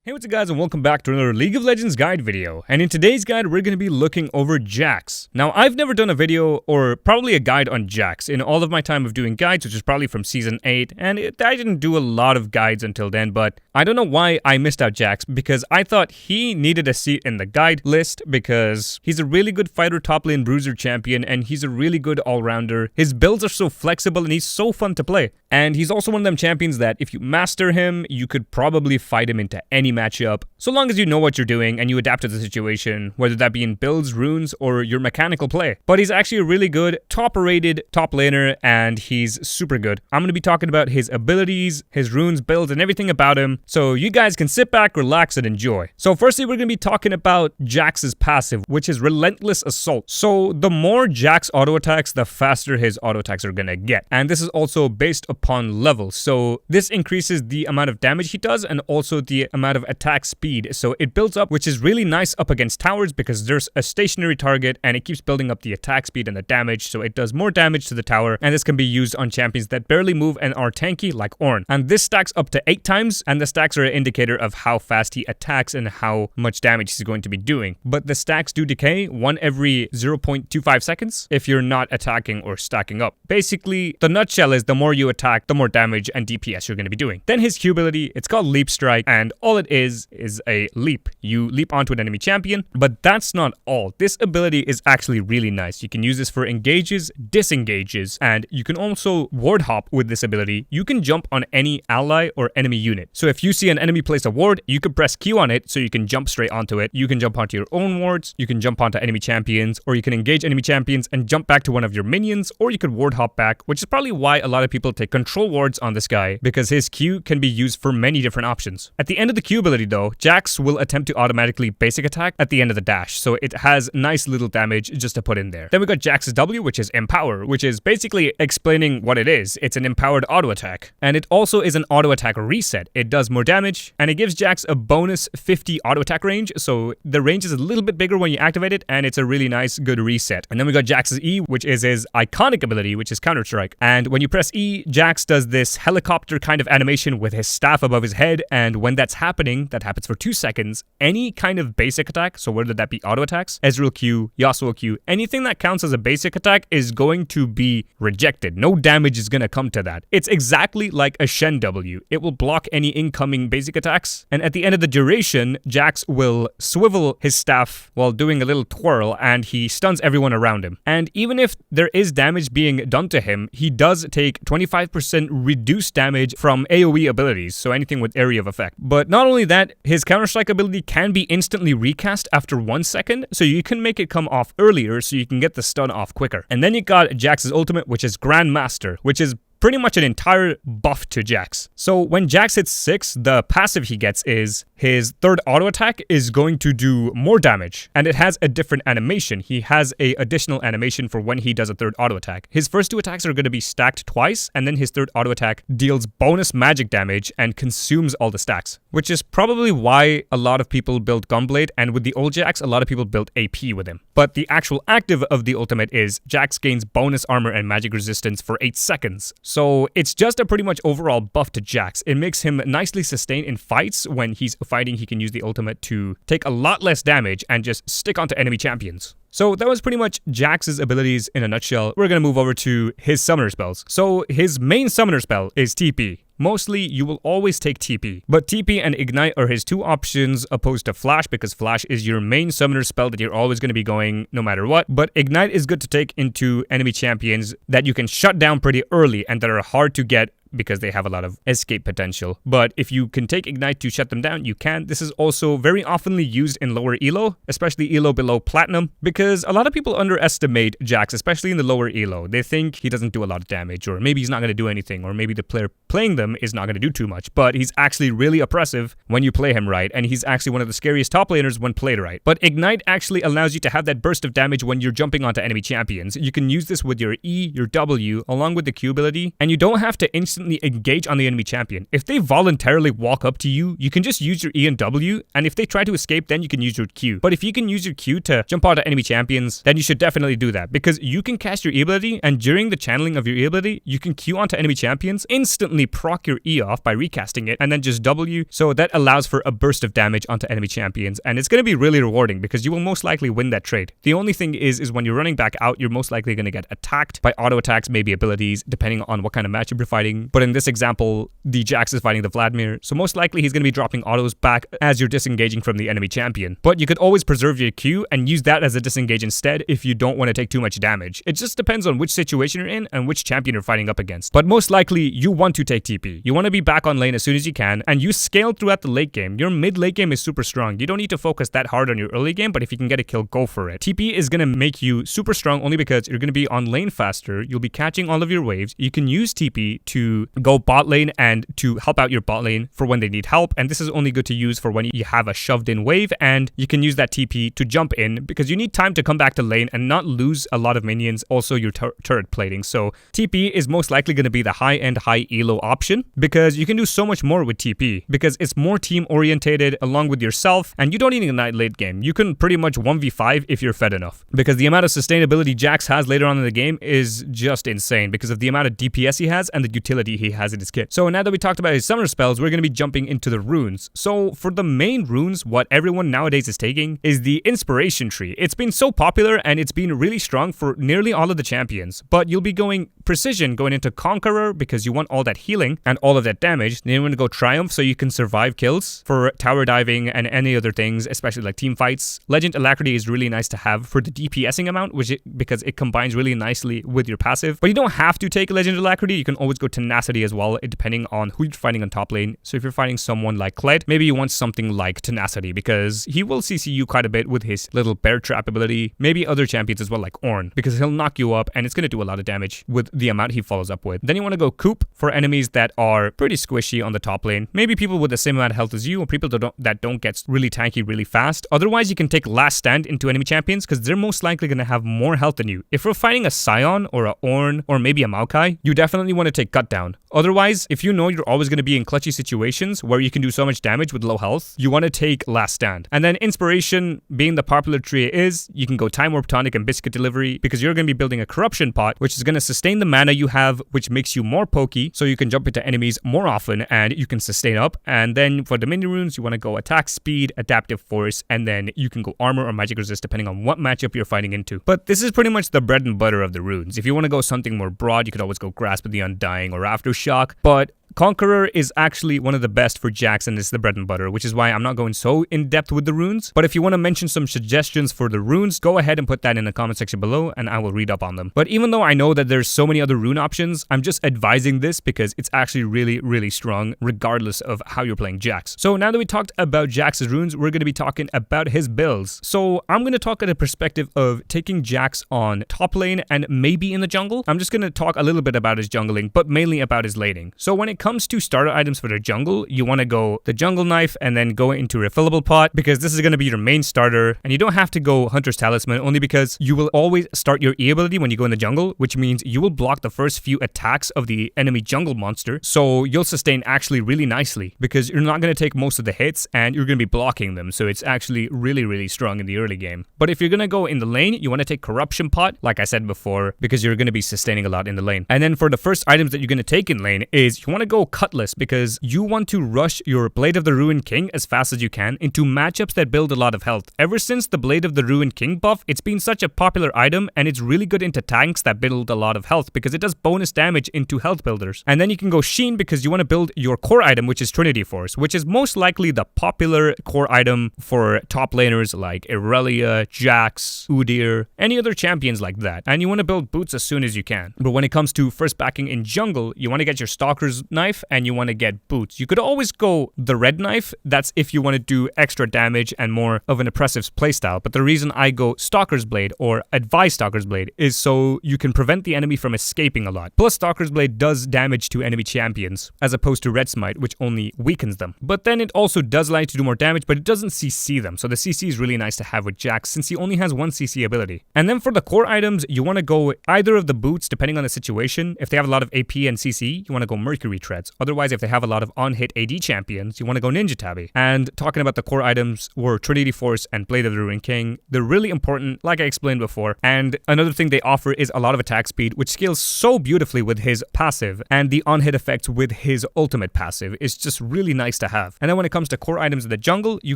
Hey, what's up guys, and welcome back to another League of Legends guide video. And in today's guide, we're going to be looking over JAX. Now, I've never done a video or probably a guide on JAX in all of my time of doing guides, which is probably from Season 8, and I didn't do a lot of guides until then, but I don't know why I missed out JAX, because I thought he needed a seat in the guide list because he's a really good fighter, top lane bruiser champion, and he's a really good all-rounder. His builds are so flexible and he's so fun to play. And he's also one of them champions that if you master him, you could probably fight him into any matchup, so long as you know what you're doing and you adapt to the situation, whether that be in builds, runes, or your mechanical play. But he's actually a really good, top-rated top laner, and he's super good. I'm going to be talking about his abilities, his runes, builds, and everything about him, so you guys can sit back, relax, and enjoy. So firstly, we're going to be talking about JAX's passive, which is Relentless Assault. So the more JAX auto attacks, the faster his auto attacks are going to get. And this is also based upon level. So this increases the amount of damage he does and also the amount of attack speed. So it builds up, which is really nice up against towers because there's a stationary target and it keeps building up the attack speed and the damage. So it does more damage to the tower, and this can be used on champions that barely move and are tanky like Ornn. And this stacks up to 8 times, and the stacks are an indicator of how fast he attacks and how much damage he's going to be doing. But the stacks do decay one every 0.25 seconds if you're not attacking or stacking up. Basically, the nutshell is the more you attack, the more damage and DPS you're going to be doing. Then his Q ability, it's called Leap Strike, and all it is a leap. You leap onto an enemy champion, but that's not all. This ability is actually really nice. You can use this for engages, disengages, and you can also ward hop with this ability. You can jump on any ally or enemy unit. So if you see an enemy place a ward, you can press Q on it so you can jump straight onto it. You can jump onto your own wards, you can jump onto enemy champions, or you can engage enemy champions and jump back to one of your minions, or you could ward hop back, which is probably why a lot of people take control wards on this guy, because his Q can be used for many different options. At the end of the Q ability though, JAX will attempt to automatically basic attack at the end of the dash, so it has nice little damage just to put in there. Then we got JAX's W, which is Empower, which is basically explaining what it is. It's an empowered auto attack, and it also is an auto attack reset. It does more damage, and it gives JAX a bonus 50 auto attack range, so the range is a little bit bigger when you activate it, and it's a really nice, good reset. And then we got JAX's E, which is his iconic ability, which is Counter Strike. And when you press E, JAX does this helicopter kind of animation with his staff above his head, and when that's happening, that happens for 2 seconds, any kind of basic attack, so whether that be auto attacks, Ezreal Q, Yasuo Q, anything that counts as a basic attack is going to be rejected. No damage is going to come to that. It's exactly like a Shen W. It will block any incoming basic attacks, and at the end of the duration, JAX will swivel his staff while doing a little twirl, and he stuns everyone around him. And even if there is damage being done to him, he does take 25% reduced damage from AoE abilities, so anything with area of effect. But not only that, his Counter-Strike ability can be instantly recast after 1 second, so you can make it come off earlier so you can get the stun off quicker. And then you got JAX's ultimate, which is Grandmaster, which is pretty much an entire buff to JAX. So when JAX hits 6, the passive he gets is his third auto attack is going to do more damage, and it has a different animation. He has a additional animation for when he does a third auto attack. His first 2 attacks are going to be stacked twice, and then his third auto attack deals bonus magic damage and consumes all the stacks, which is probably why a lot of people build Gunblade, and with the old JAX, a lot of people built AP with him. But the actual active of the ultimate is JAX gains bonus armor and magic resistance for 8 seconds. So it's just a pretty much overall buff to JAX. It makes him nicely sustained in fights. When he's fighting, he can use the ultimate to take a lot less damage and just stick onto enemy champions. So that was pretty much JAX's abilities in a nutshell. We're going to move over to his summoner spells. So his main summoner spell is TP. Mostly, you will always take TP, but TP and Ignite are his 2 options opposed to Flash, because Flash is your main summoner spell that you're always going to be going no matter what, but Ignite is good to take into enemy champions that you can shut down pretty early and that are hard to get because they have a lot of escape potential. But if you can take Ignite to shut them down, you can. This is also very oftenly used in lower elo, especially elo below Platinum, because a lot of people underestimate JAX, especially in the lower elo. They think he doesn't do a lot of damage, or maybe he's not going to do anything, or maybe the player playing them is not going to do too much, but he's actually really oppressive when you play him right, and he's actually one of the scariest top laners when played right. But Ignite actually allows you to have that burst of damage when you're jumping onto enemy champions. You can use this with your E, your W, along with the Q ability, and you don't have to instantly instantly engage on the enemy champion. If they voluntarily walk up to you, you can just use your E and W, and if they try to escape, then you can use your Q. But if you can use your Q to jump out at enemy champions, then you should definitely do that, because you can cast your E ability, and during the channeling of your E ability, you can Q onto enemy champions, instantly proc your E off by recasting it, and then just W, so that allows for a burst of damage onto enemy champions, and it's going to be really rewarding because you will most likely win that trade. The only thing is when you're running back out, you're most likely going to get attacked by auto attacks, maybe abilities, depending on what kind of matchup you're fighting. But in this example, the JAX is fighting the Vladimir, so most likely he's going to be dropping autos back as you're disengaging from the enemy champion. But you could always preserve your Q and use that as a disengage instead if you don't want to take too much damage. It just depends on which situation you're in and which champion you're fighting up against. But most likely, you want to take TP. You want to be back on lane as soon as you can, and you scale throughout the late game. Your mid-late game is super strong. You don't need to focus that hard on your early game, but if you can get a kill, go for it. TP is going to make you super strong only because you're going to be on lane faster. You'll be catching all of your waves. You can use TP to go bot lane and to help out your bot lane for when they need help, and this is only good to use for when you have a shoved in wave, and you can use that TP to jump in because you need time to come back to lane and not lose a lot of minions, also your turret plating. So TP is most likely going to be the high-end, high elo option because you can do so much more with TP because it's more team orientated along with yourself, and you don't need a night late game. You can pretty much 1v5 if you're fed enough, because the amount of sustainability JAX has later on in the game is just insane because of the amount of DPS he has and the utility he has in his kit. So now that we talked about his summer spells, we're going to be jumping into the runes. So for the main runes, what everyone nowadays is taking is the inspiration tree. It's been so popular and it's been really strong for nearly all of the champions, but you'll be going precision going into Conqueror because you want all that healing and all of that damage. Then you want to go Triumph so you can survive kills for tower diving and any other things, especially like team fights. Legend Alacrity is really nice to have for the DPSing amount, because it combines really nicely with your passive. But you don't have to take Legend Alacrity. You can always go Tenacity as well, depending on who you're fighting on top lane. So if you're fighting someone like Kled, maybe you want something like Tenacity because he will CC you quite a bit with his little bear trap ability. Maybe other champions as well like Ornn, because he'll knock you up and it's going to do a lot of damage with the amount he follows up with. Then you want to go Coop for enemies that are pretty squishy on the top lane. Maybe people with the same amount of health as you, or people that don't get really tanky really fast. Otherwise, you can take Last Stand into enemy champions because they're most likely going to have more health than you. If we're fighting a Scion or a Ornn or maybe a Maokai, you definitely want to take Cut Down. Otherwise, if you know you're always going to be in clutchy situations where you can do so much damage with low health, you want to take Last Stand. And then Inspiration, being the popular tree is, you can go Time Warp Tonic and Biscuit Delivery because you're going to be building a Corruption Pot, which is going to sustain the mana you have, which makes you more pokey, so you can jump into enemies more often and you can sustain up. And then for the mini runes, you want to go Attack Speed, Adaptive Force, and then you can go Armor or Magic Resist depending on what matchup you're fighting into. But this is pretty much the bread and butter of the runes. If you want to go something more broad, you could always go Grasp of the Undying or Aftershock, but Conqueror is actually one of the best for JAX and it's the bread and butter, which is why I'm not going so in depth with the runes. But if you want to mention some suggestions for the runes, go ahead and put that in the comment section below and I will read up on them. But even though I know that there's so many other rune options, I'm just advising this because it's actually really, really strong regardless of how you're playing JAX. So now that we talked about JAX's runes, we're going to be talking about his builds. So I'm going to talk at a perspective of taking JAX on top lane and maybe in the jungle. I'm just going to talk a little bit about his jungling, but mainly about his laning. So when it comes to starter items for the jungle, you want to go the jungle knife and then go into refillable pot because this is going to be your main starter, and you don't have to go Hunter's Talisman only because you will always start your E ability when you go in the jungle, which means you will block the first few attacks of the enemy jungle monster, so you'll sustain actually really nicely because you're not going to take most of the hits and you're going to be blocking them, so it's actually really, really strong in the early game. But if you're going to go in the lane, you want to take Corruption Pot, like I said before, because you're going to be sustaining a lot in the lane. And then for the first items that you're going to take in lane is you want to go Cutlass because you want to rush your Blade of the Ruined King as fast as you can into matchups that build a lot of health. Ever since the Blade of the Ruined King buff, it's been such a popular item and it's really good into tanks that build a lot of health because it does bonus damage into health builders. And then you can go Sheen because you want to build your core item, which is Trinity Force, which is most likely the popular core item for top laners like Irelia, JAX, Udyr, any other champions like that. And you want to build Boots as soon as you can. But when it comes to first backing in jungle, you want to get your Stalker's knife and you want to get boots. You could always go the red knife. That's if you want to do extra damage and more of an oppressive playstyle. But the reason I go Stalker's Blade or advise Stalker's Blade is so you can prevent the enemy from escaping a lot. Plus, Stalker's Blade does damage to enemy champions as opposed to Red Smite, which only weakens them. But then it also does allow you to do more damage, but it doesn't CC them. So the CC is really nice to have with JAX since he only has one CC ability. And then for the core items, you want to go either of the boots depending on the situation. If they have a lot of AP and CC, you want to go Mercury Treads. Otherwise, if they have a lot of on-hit AD champions, you want to go Ninja Tabby. And talking about the core items were Trinity Force and Blade of the Ruined King. They're really important, like I explained before. And another thing they offer is a lot of attack speed, which scales so beautifully with his passive, and the on-hit effects with his ultimate passive is just really nice to have. And then when it comes to core items in the jungle, you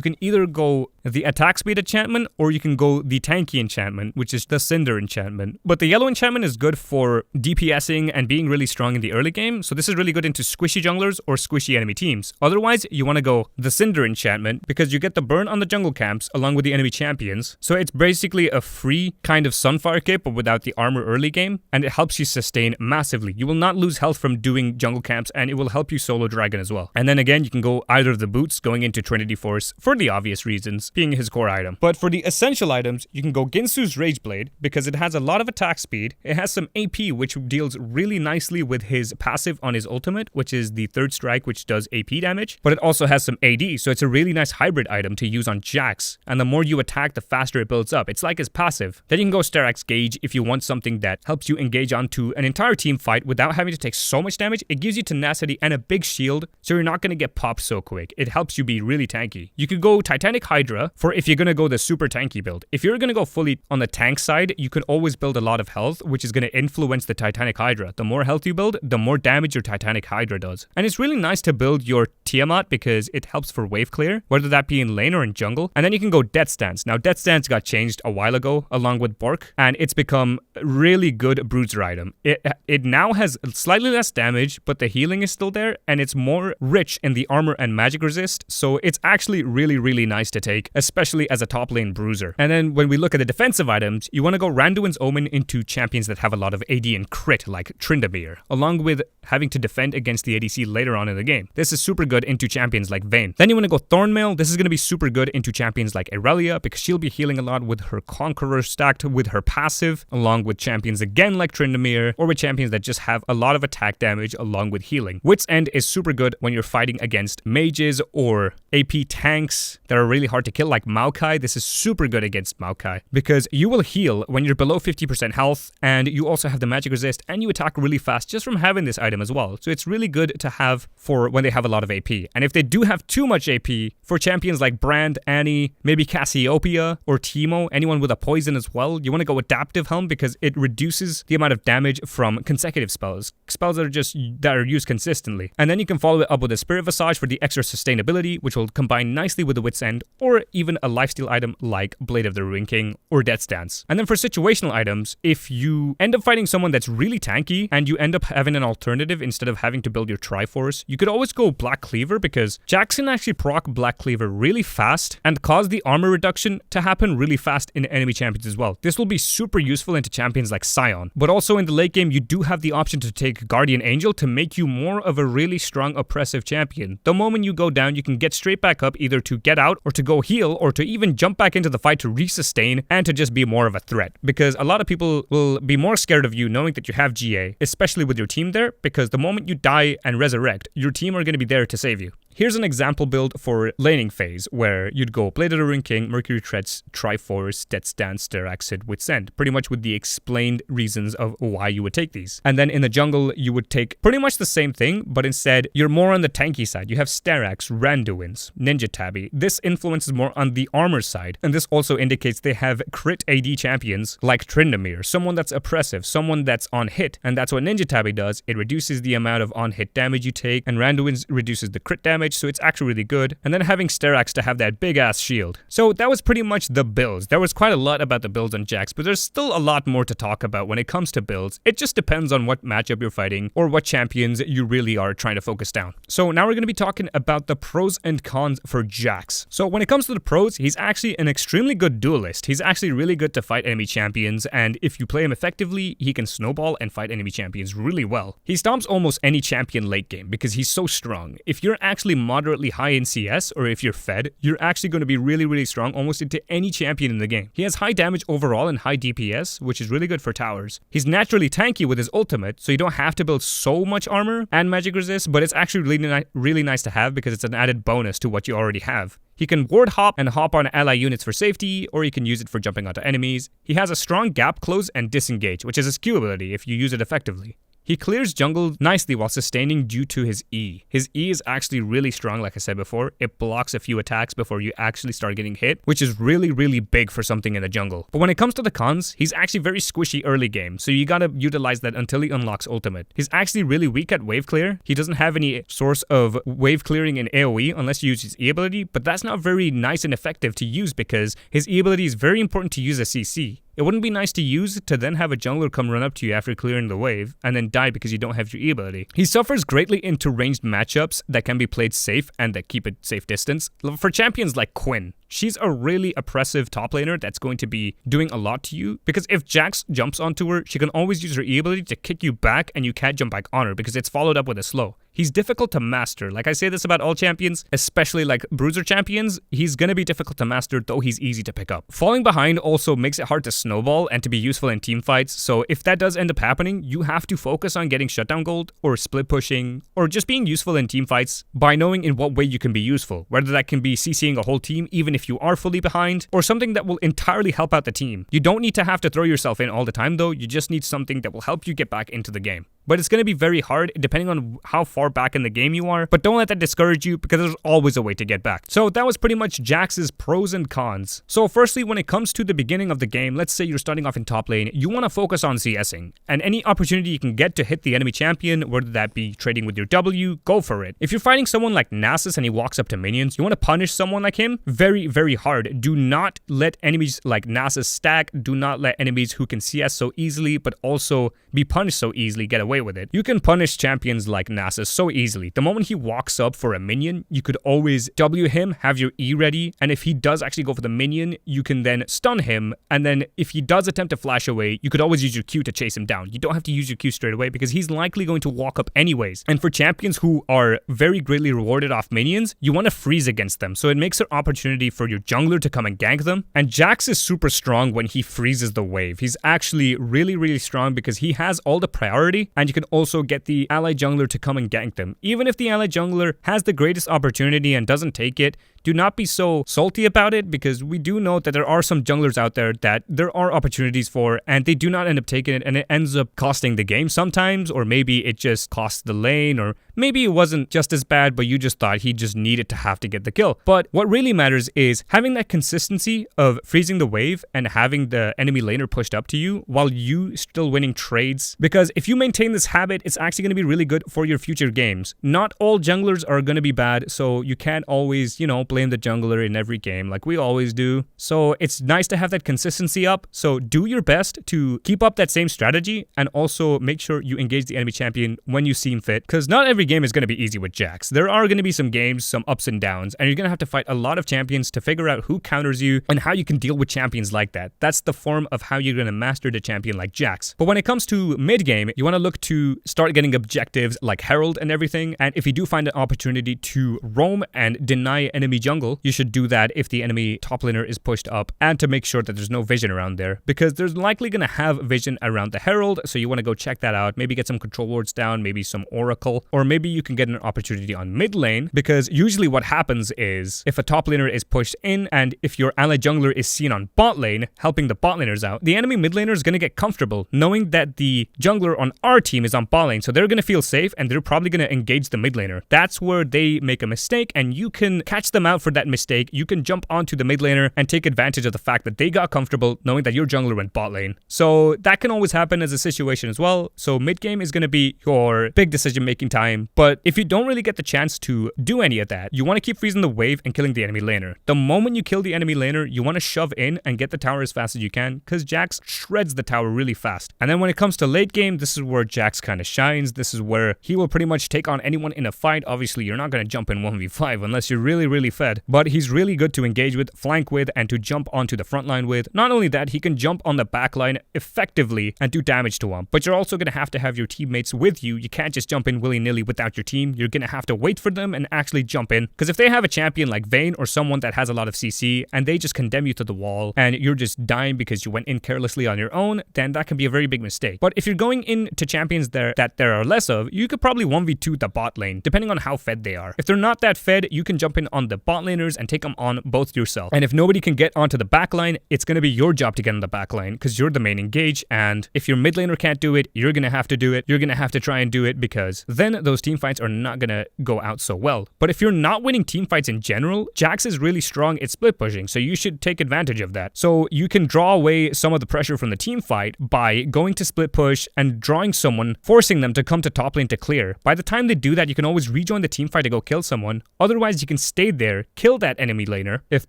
can either go the attack speed enchantment or you can go the tanky enchantment, which is the Cinder enchantment. But the yellow enchantment is good for DPSing and being really strong in the early game, so this is really good into squishy junglers or squishy enemy teams. Otherwise, you want to go the Cinder enchantment because you get the burn on the jungle camps along with the enemy champions. So it's basically a free kind of Sunfire kit but without the armor early game, and it helps you sustain massively. You will not lose health from doing jungle camps, and it will help you solo dragon as well. And then again, you can go either of the boots going into Trinity Force for the obvious reasons, being his core item. But for the essential items, you can go Ginsu's Rage Blade because it has a lot of attack speed. It has some AP, which deals really nicely with his passive on his ultimate, which is the third strike, which does AP damage. But it also has some AD, so it's a really nice hybrid item to use on JAX. And the more you attack, the faster it builds up. It's like his passive. Then you can go Sterak's Gauge if you want something that helps you engage onto an entire team fight without having to take so much damage. It gives you tenacity and a big shield, so you're not going to get popped so quick. It helps you be really tanky. You could go Titanic Hydra for if you're going to go the super tanky build. If you're going to go fully on the tank side, you can always build a lot of health, which is going to influence the Titanic Hydra. The more health you build, the more damage your Titanic Hydra does. And it's really nice to build your Tiamat because it helps for wave clear, whether that be in lane or in jungle. And then you can go Death Stance. Now, Death Stance got changed a while ago along with Bork, and it's become a really good bruiser item. It now has slightly less damage, but the healing is still there, and it's more rich in the armor and magic resist, so it's actually really nice to take, especially as a top lane bruiser. And then when we look at the defensive items, you want to go Randuin's Omen into champions that have a lot of AD and crit, like Tryndamere, along with having to defend against the ADC later on in the game. This is super good into champions like Vayne. Then you want to go Thornmail. This is going to be super good into champions like Irelia because she'll be healing a lot with her Conqueror stacked with her passive, along with champions again like Tryndamere, or with champions that just have a lot of attack damage along with healing. Wit's End is super good when you're fighting against mages or AP tanks that are really hard to kill like Maokai. This is super good against Maokai because you will heal when you're below 50% health, and you also have the magic resist, and you attack really fast just from having this item as well. So it's really good to have for when they have a lot of AP. And if they do have too much AP, for champions like Brand, Annie, maybe Cassiopeia or Teemo, anyone with a poison as well, you want to go Adaptive Helm because it reduces the amount of damage from consecutive spells that are used consistently. And then you can follow it up with a Spirit Visage for the extra sustainability, which will combine nicely with the Wit's End, or even a lifesteal item like Blade of the Ruined King or Death Stance. And then for situational items, if you end up fighting someone that's really tanky and you end up having an alternative instead of having to build your Triforce, you could always go Black Cleaver because JAX can actually proc Black Cleaver really fast and cause the armor reduction to happen really fast in enemy champions as well. This will be super useful into champions like Sion, but also in the late game you do have the option to take Guardian Angel to make you more of a really strong oppressive champion. The moment you go down, you can get straight back up either to get out or to go heal or to even jump back into the fight to resustain and to just be more of a threat, because a lot of people will be more scared of you knowing that you have GA, especially with your team there, because the moment you die and resurrect, your team are going to be there to save you. Here's an example build for laning phase where you'd go Blade of the Ruined King, Mercury Treads, Triforce, Death Stance, Steraxid, Wit's End, pretty much with the explained reasons of why you would take these. And then in the jungle, you would take pretty much the same thing, but instead you're more on the tanky side. You have Sterax, Randuin's, Ninja Tabby. This influences more on the armor side, and this also indicates they have crit AD champions like Tryndamere, someone that's oppressive, someone that's on hit, and that's what Ninja Tabby does. It reduces the amount of on hit damage you take, and Randuin's reduces the crit damage, damage, so it's actually really good. And then having Sterax to have that big ass shield. So that was pretty much the builds. There was quite a lot about the builds on JAX, but there's still a lot more to talk about when it comes to builds. It just depends on what matchup you're fighting or what champions you really are trying to focus down. So now we're going to be talking about the pros and cons for JAX. So when it comes to the pros, he's actually an extremely good duelist. He's actually really good to fight enemy champions, and if you play him effectively, he can snowball and fight enemy champions really well. He stomps almost any champion late game because he's so strong. If you're actually moderately high in CS, or if you're fed, you're actually going to be really strong almost into any champion in the game. He has high damage overall and high DPS, which is really good for towers. He's naturally tanky with his ultimate, so you don't have to build so much armor and magic resist, but it's actually really nice to have because it's an added bonus to what you already have. He can ward hop and hop on ally units for safety, or you can use it for jumping onto enemies. He has a strong gap close and disengage, which is his Q ability if you use it effectively. He clears jungle nicely while sustaining due to his E. His E is actually really strong, like I said before. It blocks a few attacks before you actually start getting hit, which is really big for something in the jungle. But when it comes to the cons, he's actually very squishy early game, so you gotta utilize that until he unlocks ultimate. He's actually really weak at wave clear. He doesn't have any source of wave clearing in AoE unless you use his E ability, but that's not very nice and effective to use because his E ability is very important to use as CC. It wouldn't be nice to use to then have a jungler come run up to you after clearing the wave and then die because you don't have your E ability. He suffers greatly into ranged matchups that can be played safe and that keep a safe distance. For champions like Quinn, she's a really oppressive top laner that's going to be doing a lot to you because if JAX jumps onto her, she can always use her E ability to kick you back and you can't jump back on her because it's followed up with a slow. He's difficult to master. Like I say this about all champions, especially like bruiser champions, he's gonna be difficult to master, though he's easy to pick up. Falling behind also makes it hard to snowball and to be useful in team fights, so if that does end up happening, you have to focus on getting shutdown gold or split pushing or just being useful in team fights by knowing in what way you can be useful, whether that can be CCing a whole team even if you are fully behind, or something that will entirely help out the team. You don't need to have to throw yourself in all the time though, you just need something that will help you get back into the game. But it's going to be very hard depending on how far back in the game you are, but don't let that discourage you because there's always a way to get back. So that was pretty much JAX's pros and cons. So firstly, when it comes to the beginning of the game, let's say you're starting off in top lane, you want to focus on CSing, and any opportunity you can get to hit the enemy champion, whether that be trading with your W, go for it. If you're fighting someone like Nasus and he walks up to minions, you want to punish someone like him very hard. Do not let enemies like Nasus stack, do not let enemies who can CS so easily but also be punished so easily get away with it. You can punish champions like Nasus so easily. The moment he walks up for a minion, you could always W him, have your E ready, and if he does actually go for the minion, you can then stun him, and then if he does attempt to flash away, you could always use your Q to chase him down. You don't have to use your Q straight away because he's likely going to walk up anyways. And for champions who are very greatly rewarded off minions, you want to freeze against them, so it makes an opportunity for your jungler to come and gank them. And JAX is super strong when he freezes the wave. He's actually really strong because he has all the priority, and you can also get the ally jungler to come and gank them. Even if the ally jungler has the greatest opportunity and doesn't take it, do not be so salty about it because we do know that there are some junglers out there that there are opportunities for and they do not end up taking it, and it ends up costing the game sometimes, or maybe it just costs the lane, or maybe it wasn't just as bad but you just thought he just needed to have to get the kill. But what really matters is having that consistency of freezing the wave and having the enemy laner pushed up to you while you still winning trades, because if you maintain this habit, it's actually going to be really good for your future games. Not all junglers are going to be bad, so you can't always, blame the jungler in every game like we always do. So it's nice to have that consistency up. So do your best to keep up that same strategy and also make sure you engage the enemy champion when you seem fit, because not every game is going to be easy with JAX. There are going to be some games, some ups and downs, and you're going to have to fight a lot of champions to figure out who counters you and how you can deal with champions like that. That's the form of how you're going to master the champion like JAX. But when it comes to mid game, you want to look to start getting objectives like Herald and everything, and if you do find an opportunity to roam and deny enemy jungle, you should do that if the enemy top laner is pushed up, and to make sure that there's no vision around there, because there's likely going to have vision around the Herald, so you want to go check that out. Maybe get some control wards down, maybe some Oracle, or maybe you can get an opportunity on mid lane, because usually what happens is if a top laner is pushed in and if your ally jungler is seen on bot lane helping the bot laners out, the enemy mid laner is going to get comfortable knowing that the jungler on our team is on bot lane, so they're going to feel safe and they're probably going to engage the mid laner. That's where they make a mistake and you can catch them out for that mistake, you can jump onto the mid laner and take advantage of the fact that they got comfortable knowing that your jungler went bot lane. So that can always happen as a situation as well. So mid game is going to be your big decision making time. But if you don't really get the chance to do any of that, you want to keep freezing the wave and killing the enemy laner. The moment you kill the enemy laner, you want to shove in and get the tower as fast as you can, because JAX shreds the tower really fast. And then when it comes to late game, this is where JAX kind of shines. This is where he will pretty much take on anyone in a fight. Obviously, you're not going to jump in 1v5 unless you're really fed, but he's really good to engage with, flank with, and to jump onto the front line with. Not only that, he can jump on the back line effectively and do damage to him, but you're also going to have your teammates with you. You can't just jump in willy-nilly without your team. You're going to have to wait for them and actually jump in, because if they have a champion like Vayne or someone that has a lot of CC and they just condemn you to the wall and you're just dying because you went in carelessly on your own, then that can be a very big mistake. But if you're going into champions that there are less of, you could probably 1v2 the bot lane, depending on how fed they are. If they're not that fed, you can jump in on the bot laners and take them on both yourself. And if nobody can get onto the back line, it's going to be your job to get on the back line, because you're the main engage. And if your mid laner can't do it, you're going to have to do it. You're going to have to try and do it, because then those team fights are not going to go out so well. But if you're not winning team fights in general, JAX is really strong at split pushing, so you should take advantage of that. So you can draw away some of the pressure from the team fight by going to split push and drawing someone, forcing them to come to top lane to clear. By the time they do that, you can always rejoin the team fight to go kill someone. Otherwise, you can stay there, kill that enemy laner if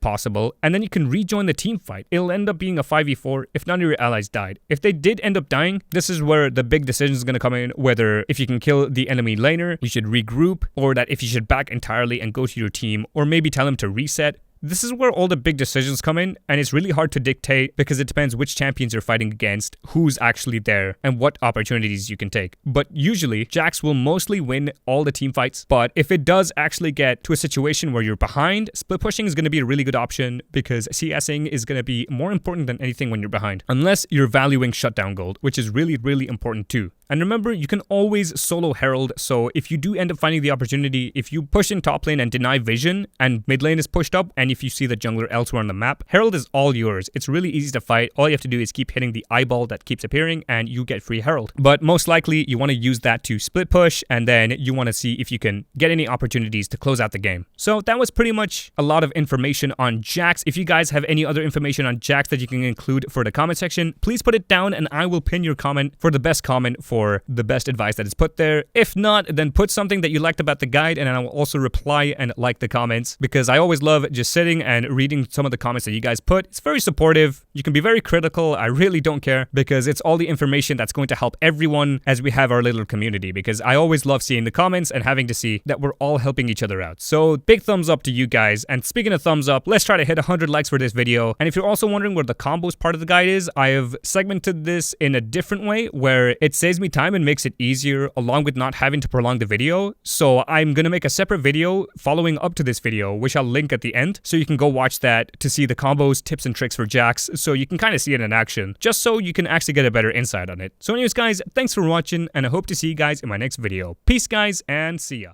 possible, and then you can rejoin the team fight. It'll end up being a 5v4 if none of your allies died. If they did end up dying, this is where the big decision is going to come in, whether if you can kill the enemy laner, you should regroup, or that if you should back entirely and go to your team, or maybe tell them to reset. This is where all the big decisions come in, and it's really hard to dictate because it depends which champions you're fighting against, who's actually there, and what opportunities you can take. But usually, JAX will mostly win all the team fights, but if it does actually get to a situation where you're behind, split pushing is going to be a really good option, because CSing is going to be more important than anything when you're behind, unless you're valuing shutdown gold, which is really important too. And remember, you can always solo Herald, so if you do end up finding the opportunity, if you push in top lane and deny vision, and mid lane is pushed up, and if you see the jungler elsewhere on the map, Herald is all yours. It's really easy to fight. All you have to do is keep hitting the eyeball that keeps appearing, and you get free Herald. But most likely, you want to use that to split push, and then you want to see if you can get any opportunities to close out the game. So that was pretty much a lot of information on JAX. If you guys have any other information on JAX that you can include for the comment section, please put it down, and I will pin your comment for the best comment for the best advice that is put there. If not, then put something that you liked about the guide, and I will also reply and like the comments, because I always love just sitting and reading some of the comments that you guys put. It's very supportive. You can be very critical. I really don't care, because it's all the information that's going to help everyone as we have our little community, because I always love seeing the comments and having to see that we're all helping each other out. So big thumbs up to you guys. And speaking of thumbs up, let's try to hit 100 likes for this video. And if you're also wondering where the combos part of the guide is, I have segmented this in a different way where it saves me time and makes it easier, along with not having to prolong the video. So I'm gonna make a separate video following up to this video, which I'll link at the end, so you can go watch that to see the combos, tips, and tricks for JAX, so you can kind of see it in action, just so you can actually get a better insight on it. So anyways guys, thanks for watching, and I hope to see you guys in my next video. Peace guys, and see ya.